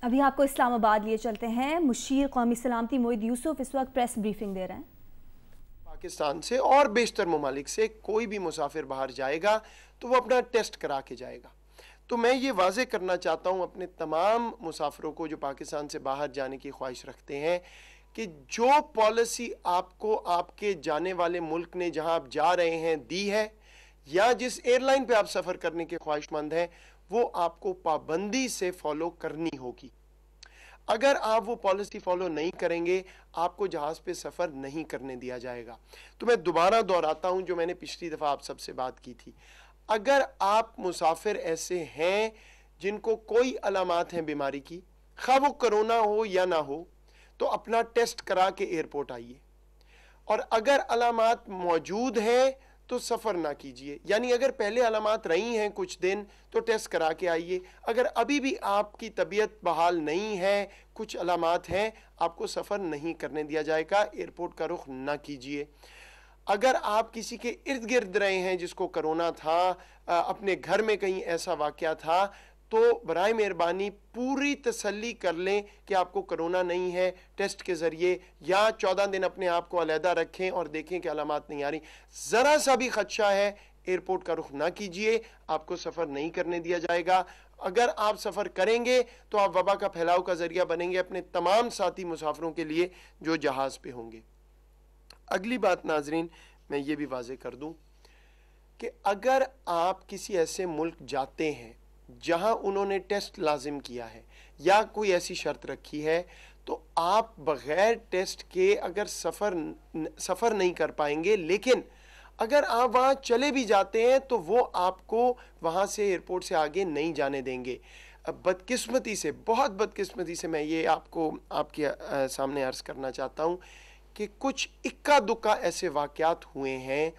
अभी आपको इस्लामाबाद लिए चलते हैं। मुशीर कौमी सलामती मोहिद यूसुफ इस वक्त प्रेस ब्रीफिंग दे रहे हैं। पाकिस्तान से और बेशतर ममालिक से कोई भी मुसाफिर बाहर जाएगा तो वो अपना टेस्ट करा के जाएगा। तो मैं ये वाज़े करना चाहता हूँ अपने तमाम मुसाफिरों को जो पाकिस्तान से बाहर जाने की ख्वाहिश रखते हैं कि जो पॉलिसी आपको आपके जाने वाले मुल्क ने जहाँ आप जा रहे हैं दी है, या जिस एयरलाइन पे आप सफ़र करने के ख्वाहिशमंद हैं, वो आपको पाबंदी से फॉलो करनी होगी। अगर आप वो पॉलिसी फॉलो नहीं करेंगे, आपको जहाज़ पे सफ़र नहीं करने दिया जाएगा। तो मैं दोबारा दोहराता हूँ जो मैंने पिछली दफ़ा आप सबसे बात की थी। अगर आप मुसाफिर ऐसे हैं जिनको कोई अलामात हैं बीमारी की, खा वो कोरोना हो या ना हो, तो अपना टेस्ट करा के एयरपोर्ट आइए। और अगर अलामात मौजूद हैं तो सफ़र ना कीजिए। यानी अगर पहले अलामात रही हैं कुछ दिन तो टेस्ट करा के आइए। अगर अभी भी आपकी तबीयत बहाल नहीं है, कुछ अलामात हैं, आपको सफ़र नहीं करने दिया जाएगा, एयरपोर्ट का रुख ना कीजिए। अगर आप किसी के इर्द गिर्द रहे हैं जिसको कोरोना था, अपने घर में कहीं ऐसा वाक़या था, तो बराए मेहरबानी पूरी तसल्ली कर लें कि आपको कोरोना नहीं है टेस्ट के ज़रिए, या 14 दिन अपने आप को अलहदा रखें और देखें कि अलामात नहीं आ रही। ज़रा सा भी खदशा है, एयरपोर्ट का रुख ना कीजिए, आपको सफ़र नहीं करने दिया जाएगा। अगर आप सफ़र करेंगे तो आप वबा का फैलाव का ज़रिया बनेंगे अपने तमाम साथी मुसाफिरों के लिए जो जहाज़ पे होंगे। अगली बात नाजरीन, मैं ये भी वाज़े कर दूँ कि अगर आप किसी ऐसे मुल्क जाते हैं जहां उन्होंने टेस्ट लाजिम किया है या कोई ऐसी शर्त रखी है, तो आप बग़ैर टेस्ट के अगर सफ़र नहीं कर पाएंगे। लेकिन अगर आप वहां चले भी जाते हैं तो वो आपको वहां से एयरपोर्ट से आगे नहीं जाने देंगे। बदकिस्मती से, बहुत बदकिस्मती से मैं ये आपको आपके सामने अर्ज़ करना चाहता हूँ कि कुछ इक्का दुक्का ऐसे वाक़यात हुए हैं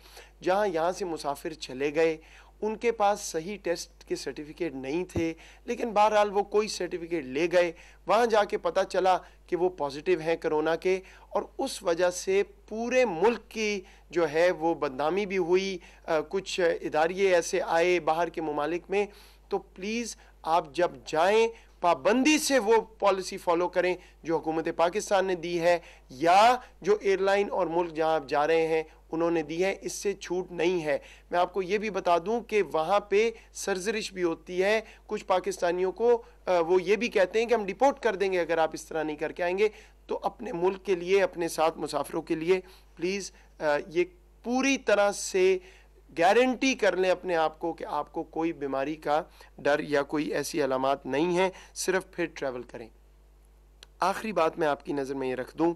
जहाँ यहाँ से मुसाफिर चले गए, उनके पास सही टेस्ट के सर्टिफिकेट नहीं थे, लेकिन बहरहाल वो कोई सर्टिफिकेट ले गए, वहाँ जाके पता चला कि वो पॉजिटिव हैं कोरोना के, और उस वजह से पूरे मुल्क की जो है वो बदनामी भी हुई। कुछ इदारे ऐसे आए बाहर के ममालिक में। तो प्लीज़ आप जब जाएं पाबंदी से वो पॉलिसी फॉलो करें जो हुकूमत पाकिस्तान ने दी है या जो एयरलाइन और मुल्क जहां आप जा रहे हैं उन्होंने दी है, इससे छूट नहीं है। मैं आपको ये भी बता दूं कि वहाँ पे सरजरिश भी होती है। कुछ पाकिस्तानियों को वो ये भी कहते हैं कि हम डिपोर्ट कर देंगे अगर आप इस तरह नहीं करके आएंगे। तो अपने मुल्क के लिए, अपने साथ मुसाफिरों के लिए प्लीज़ ये पूरी तरह से गारंटी कर लें अपने आप को कि आपको कोई बीमारी का डर या कोई ऐसी अलामात नहीं है, सिर्फ फिर ट्रैवल करें। आखिरी बात मैं आपकी नज़र में ये रख दूं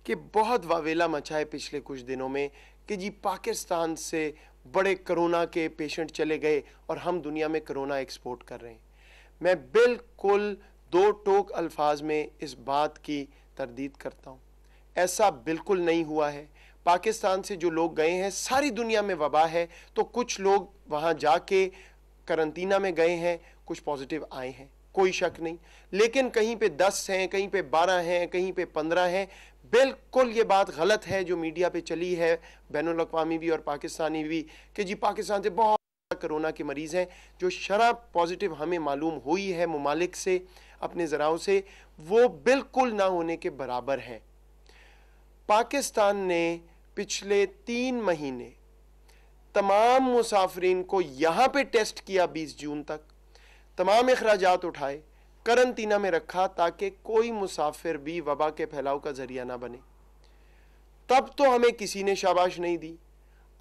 कि बहुत वावेला मचा है पिछले कुछ दिनों में कि जी पाकिस्तान से बड़े कोरोना के पेशेंट चले गए और हम दुनिया में कोरोना एक्सपोर्ट कर रहे हैं। मैं बिल्कुल दो टोक अल्फाज में इस बात की तरदीद करता हूँ। ऐसा बिल्कुल नहीं हुआ है। पाकिस्तान से जो लोग गए हैं, सारी दुनिया में वबा है, तो कुछ लोग वहाँ जाके करंतना में गए हैं, कुछ पॉजिटिव आए हैं, कोई शक नहीं। लेकिन कहीं पे 10 हैं, कहीं पे 12 हैं, कहीं पे 15 हैं। बिल्कुल ये बात गलत है जो मीडिया पे चली है, बैनुल अक़वामी भी और पाकिस्तानी भी, कि जी पाकिस्तान से बहुत कोरोना के मरीज़ हैं। जो शरह पॉजिटिव हमें मालूम हुई है ममालिक से, अपने ज़राओं से, वो बिल्कुल ना होने के बराबर है। पाकिस्तान ने पिछले 3 महीने तमाम मुसाफिरीन को यहाँ पे टेस्ट किया, 20 जून तक तमाम अखराजात उठाए, करंतना में रखा ताकि कोई मुसाफिर भी वबा के फैलाव का जरिया ना बने। तब तो हमें किसी ने शाबाश नहीं दी।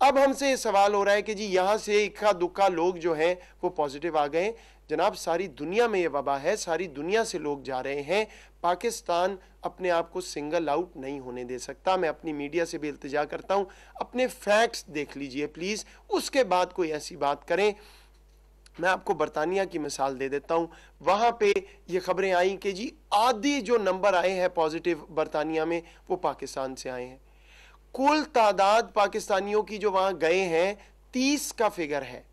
अब हमसे ये सवाल हो रहा है कि जी यहाँ से इक्का दुक्का लोग जो हैं वो पॉजिटिव आ गए। जनाब, सारी दुनिया में ये वबा है, सारी दुनिया से लोग जा रहे हैं। पाकिस्तान अपने आप को सिंगल आउट नहीं होने दे सकता। मैं अपनी मीडिया से भी इल्तिजा करता हूँ, अपने फैक्ट्स देख लीजिए प्लीज़, उसके बाद कोई ऐसी बात करें। मैं आपको बरतानिया की मिसाल दे देता हूँ। वहाँ पे ये खबरें आई कि जी आधी जो नंबर आए हैं पॉजिटिव बरतानिया में वो पाकिस्तान से आए हैं। कुल तादाद पाकिस्तानियों की जो वहाँ गए हैं 30 का फिगर है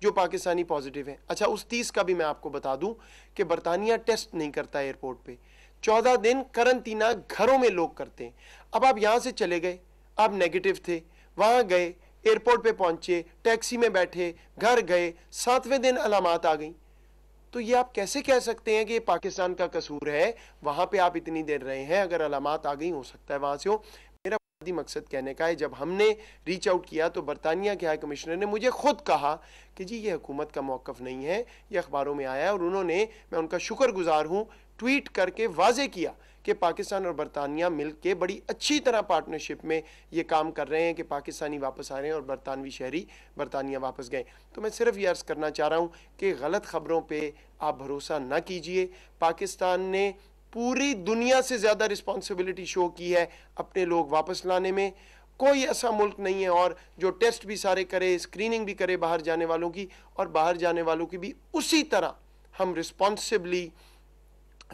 जो पाकिस्तानी पॉजिटिव हैं। अच्छा, उस 30 का भी मैं आपको बता दूं कि बरतानिया टेस्ट नहीं करता एयरपोर्ट पे, 14 दिन करंतना घरों में लोग करते हैं। अब आप यहाँ से चले गए, आप नेगेटिव थे, वहाँ गए, एयरपोर्ट पे पहुंचे, टैक्सी में बैठे, घर गए, 7वें दिन अलामात आ गई, तो ये आप कैसे कह सकते हैं कि पाकिस्तान का कसूर है? वहाँ पे आप इतनी देर रहे हैं, अगर अलामात आ गई, हो सकता है वहाँ से हो। मेरा बुनियादी मकसद कहने का है, जब हमने रीच आउट किया तो बरतानिया के हाई कमिश्नर ने मुझे खुद कहा कि जी ये हुकूमत का मौक़िफ़ नहीं है, ये अखबारों में आया है, और उन्होंने, मैं उनका शुक्रगुजार हूँ, ट्वीट करके वाजे किया कि पाकिस्तान और बरतानिया मिलके बड़ी अच्छी तरह पार्टनरशिप में ये काम कर रहे हैं कि पाकिस्तानी वापस आ रहे हैं और बरतानवी शहरी बरतानिया वापस गए। तो मैं सिर्फ ये अर्ज़ करना चाह रहा हूँ कि गलत ख़बरों पे आप भरोसा ना कीजिए। पाकिस्तान ने पूरी दुनिया से ज़्यादा रिस्पॉन्सिबिलिटी शो की है अपने लोग वापस लाने में। कोई ऐसा मुल्क नहीं है और जो टेस्ट भी सारे करे, स्क्रीनिंग भी करे बाहर जाने वालों की, और बाहर जाने वालों की भी उसी तरह हम रिस्पॉन्सिबली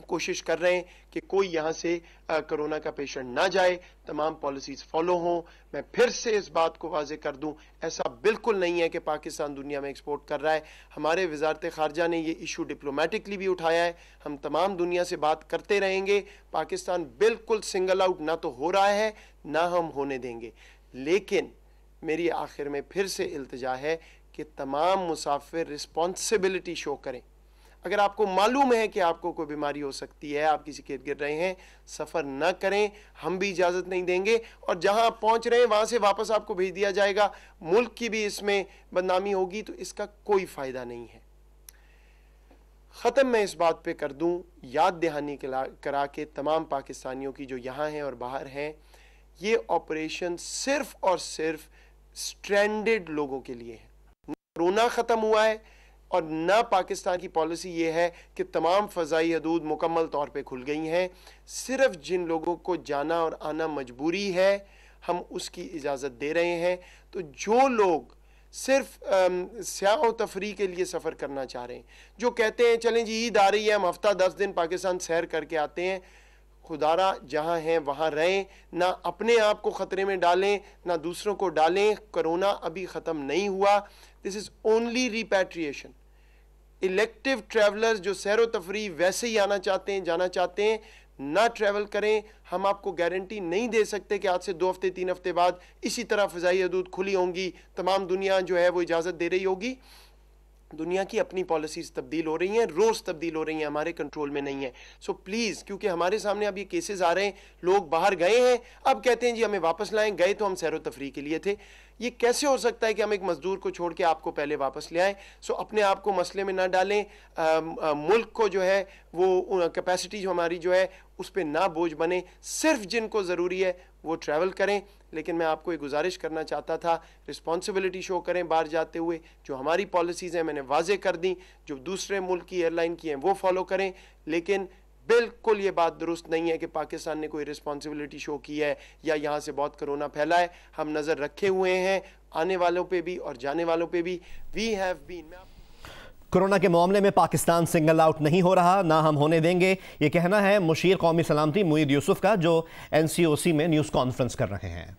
कोशिश कर रहे हैं कि कोई यहाँ से कोरोना का पेशेंट ना जाए, तमाम पॉलिसीज़ फॉलो हों। मैं फिर से इस बात को वाजे कर दूं, ऐसा बिल्कुल नहीं है कि पाकिस्तान दुनिया में एक्सपोर्ट कर रहा है। हमारे वजारत ख़ारजा ने ये इशू डिप्लोमेटिकली भी उठाया है, हम तमाम दुनिया से बात करते रहेंगे। पाकिस्तान बिल्कुल सिंगल आउट ना तो हो रहा है, ना हम होने देंगे। लेकिन मेरी आखिर में फिर से इल्तिजा है कि तमाम मुसाफिर रिस्पॉन्सिबिलिटी शो करें। अगर आपको मालूम है कि आपको कोई बीमारी हो सकती है, आप किसी के इर्द गिर्द रहे हैं, सफ़र न करें, हम भी इजाज़त नहीं देंगे। और जहां आप पहुंच रहे हैं वहां से वापस आपको भेज दिया जाएगा, मुल्क की भी इसमें बदनामी होगी, तो इसका कोई फ़ायदा नहीं है। ख़त्म मैं इस बात पे कर दूं, याद दहानी करा के तमाम पाकिस्तानियों की जो यहाँ हैं और बाहर हैं, ये ऑपरेशन सिर्फ़ और सिर्फ स्ट्रैंडेड लोगों के लिए है। कोरोना ख़त्म हुआ है और ना पाकिस्तान की पॉलिसी ये है कि तमाम फ़ज़ाई हदूद मुकम्मल तौर पे खुल गई हैं। सिर्फ जिन लोगों को जाना और आना मजबूरी है, हम उसकी इजाज़त दे रहे हैं। तो जो लोग सिर्फ स्याह व तफरी के लिए सफ़र करना चाह रहे हैं, जो कहते हैं चलें जी ईद आ रही है, हम हफ्ता 10 दिन पाकिस्तान सैर करके आते हैं, खुदारा जहाँ हैं वहाँ रहें, ना अपने आप को ख़तरे में डालें, ना दूसरों को डालें। कोरोना अभी ख़त्म नहीं हुआ, this is only repatriation. Elective travellers जो सैर व तफरी वैसे ही आना चाहते हैं, जाना चाहते हैं, ना ट्रैवल करें। हम आपको गारंटी नहीं दे सकते कि आज से 2 हफ्ते 3 हफ्ते बाद इसी तरह फ़ज़ाई हदूद खुली होंगी, तमाम दुनिया जो है वो इजाज़त दे रही होगी। दुनिया की अपनी पॉलिसीज़ तब्दील हो रही हैं, रोज़ तब्दील हो रही हैं, हमारे कंट्रोल में नहीं है। सो प्लीज़, क्योंकि हमारे सामने अब ये केसेस आ रहे हैं, लोग बाहर गए हैं, अब कहते हैं जी हमें वापस लाएं, गए तो हम सैर व तफरी के लिए थे। ये कैसे हो सकता है कि हम एक मज़दूर को छोड़ के आपको पहले वापस ले आएँ? सो अपने आप को मसले में ना डालें, मुल्क को जो है वो कैपेसिटी जो हमारी जो है उस पर ना बोझ बने। सिर्फ जिनको ज़रूरी है वो ट्रैवल करें। लेकिन मैं आपको एक गुजारिश करना चाहता था, रिस्पॉन्सिबिलिटी शो करें बाहर जाते हुए। जो हमारी पॉलिसीज़ हैं मैंने वाजे कर दी, जो दूसरे मुल्क की एयरलाइन की हैं वो फॉलो करें। लेकिन बिल्कुल ये बात दुरुस्त नहीं है कि पाकिस्तान ने कोई रिस्पॉन्सिबिलिटी शो की है या यहाँ से बहुत कोरोना फैला है। हम नज़र रखे हुए हैं आने वालों पे भी और जाने वालों पे भी। वी हैव बीन, कोरोना के मामले में पाकिस्तान सिंगल आउट नहीं हो रहा, ना हम होने देंगे, ये कहना है मुशीर कौमी सलामती मोईद यूसुफ का, जो NCOC में न्यूज़ कॉन्फ्रेंस कर रहे हैं।